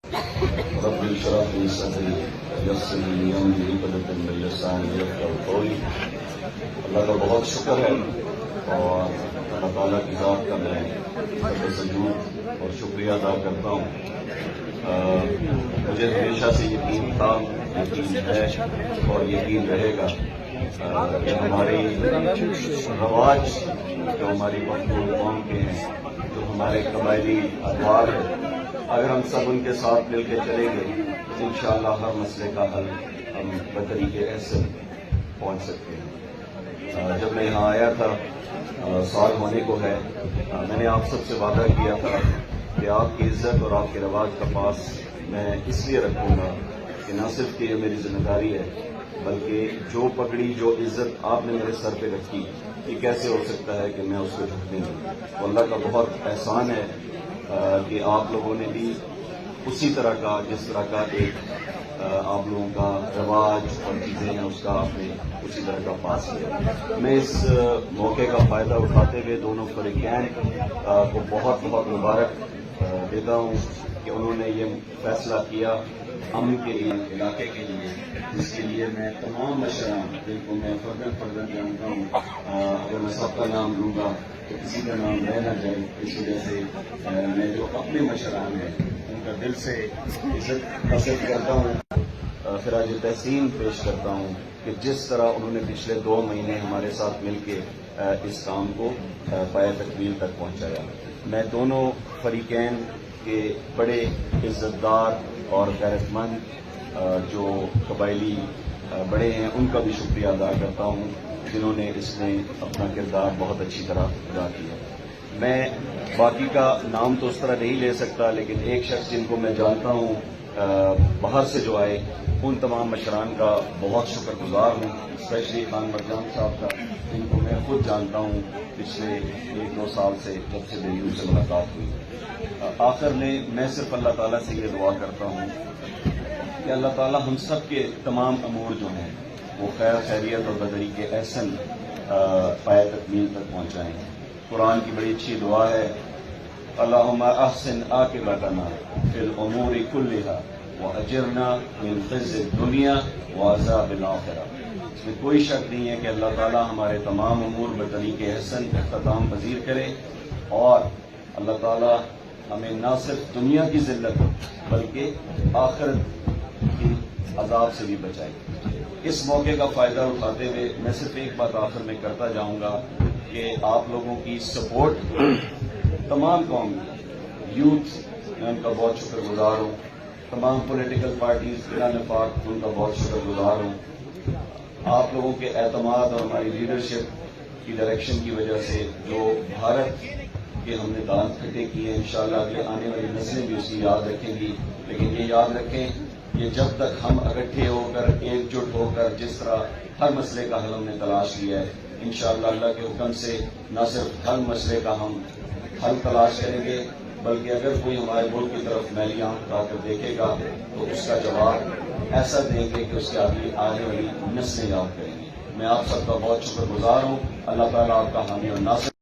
رب اشرح لي صدري ويسر لي امري واحلل من لساني يفقهوا قولي. اللہ کا بہت شکر ہے اور اللہ تعالیٰ کی ذات کا میں سجود اور شکریہ ادا کرتا ہوں. مجھے ہمیشہ سے یقین تھا، یقین ہے اور یقین رہے گا کہ ہماری رواج جو ہماری پختون قوم کے ہیں، جو ہمارے قبائلی ادوار ہیں، اگر ہم سب ان کے ساتھ مل کے چلیں گے تو انشاءاللہ ہر مسئلے کا حل ہم بطریقے احسن پہنچ سکتے ہیں. جب میں یہاں آیا تھا، سال ہونے کو ہے، میں نے آپ سب سے وعدہ کیا تھا کہ آپ کی عزت اور آپ کے رواج کا پاس میں اس لیے رکھوں گا کہ نہ صرف کہ یہ میری ذمہ داری ہے، بلکہ جو پگڑی جو عزت آپ نے میرے سر پہ رکھی، یہ کیسے ہو سکتا ہے کہ میں اس کو جھکنے دوں. تو اللہ کا بہت احسان ہے کہ آپ لوگوں نے بھی اسی طرح کا، جس طرح کا ایک آپ لوگوں کا رواج اور چیزیں ہیں، اس کا آپ نے اسی طرح کا پاس کیا. میں اس موقع کا فائدہ اٹھاتے ہوئے دونوں فریقین کو بہت بہت مبارک دیتا ہوں کہ انہوں نے یہ فیصلہ کیا امن کے لیے، علاقے کے لیے، جس کے لیے میں تمام مشران، جن کو میں فردن جانتا ہوں، اگر میں سب کا نام لوں گا تو کسی کا نام رہ نہ جائے، اس وجہ سے میں جو اپنے مشران ہیں ان کا دل سے عزت حاصل کرتا ہوں، خراج تحسین پیش کرتا ہوں کہ جس طرح انہوں نے پچھلے 2 مہینے ہمارے ساتھ مل کے اس کام کو پایہ تکمیل تک پہنچایا. میں دونوں فریقین کے بڑے عزت دار اور غیرت مند جو قبائلی بڑے ہیں ان کا بھی شکریہ ادا کرتا ہوں، جنہوں نے اس میں اپنا کردار بہت اچھی طرح ادا کیا. میں باقی کا نام تو اس طرح نہیں لے سکتا، لیکن ایک شخص جن کو میں جانتا ہوں باہر سے جو آئے، ان تمام مشران کا بہت شکر گزار ہوں، اسپیشلی خان مرجان صاحب کا، جن کو میں خود جانتا ہوں پچھلے 1-2 سال سے، جب سے میری ان سے ملاقات ہوئی. آخر میں صرف اللہ تعالیٰ سے یہ دعا کرتا ہوں کہ اللہ تعالیٰ ہم سب کے تمام امور جو ہیں وہ خیر خیریت اور بطریقے احسن پایہ تکمیل تک پہنچائیں. قرآن کی بڑی اچھی دعا ہے، اللہم احسن عاقبتنا فی الامور کلہا واجرنا من خزي الدنیا وعذاب الآخرہ. اس میں کوئی شک نہیں ہے کہ اللہ تعالیٰ ہمارے تمام امور بطریقے احسن اختتام پذیر کرے اور اللہ تعالیٰ ہمیں نہ صرف دنیا کی ذلت بلکہ آخرت کی عذاب سے بھی بچائے. اس موقع کا فائدہ اٹھاتے ہوئے میں صرف ایک بات آخر میں کرتا جاؤں گا کہ آپ لوگوں کی سپورٹ تمام قوم یوتھ، میں ان کا بہت شکر گزار ہوں. تمام پولیٹیکل پارٹیز بلا نفاق ان کا بہت شکر گزار ہوں. آپ لوگوں کے اعتماد اور ہماری لیڈرشپ کی ڈائریکشن کی وجہ سے جو بھارت کے ہم نے دانت کھٹے کیے، انشاءاللہ اگلے آنے والی نسلیں بھی اسی یاد رکھیں گی. لیکن یہ یاد رکھیں کہ جب تک ہم اکٹھے ہو کر، ایک جٹ ہو کر جس طرح ہر مسئلے کا حل ہم نے تلاش کیا ہے، انشاءاللہ اللہ کے حکم سے نہ صرف ہر مسئلے کا ہم حل تلاش کریں گے، بلکہ اگر کوئی ہمارے ملک کی طرف میلی آنکھ اٹھا کر دیکھے گا تو اس کا جواب ایسا دیں گے کہ اس کے آنے والی نسلیں یاد کریں گے. میں آپ سب کا بہت شکر گزار ہوں. اللہ تعالیٰ آپ کا حامی اور ناصر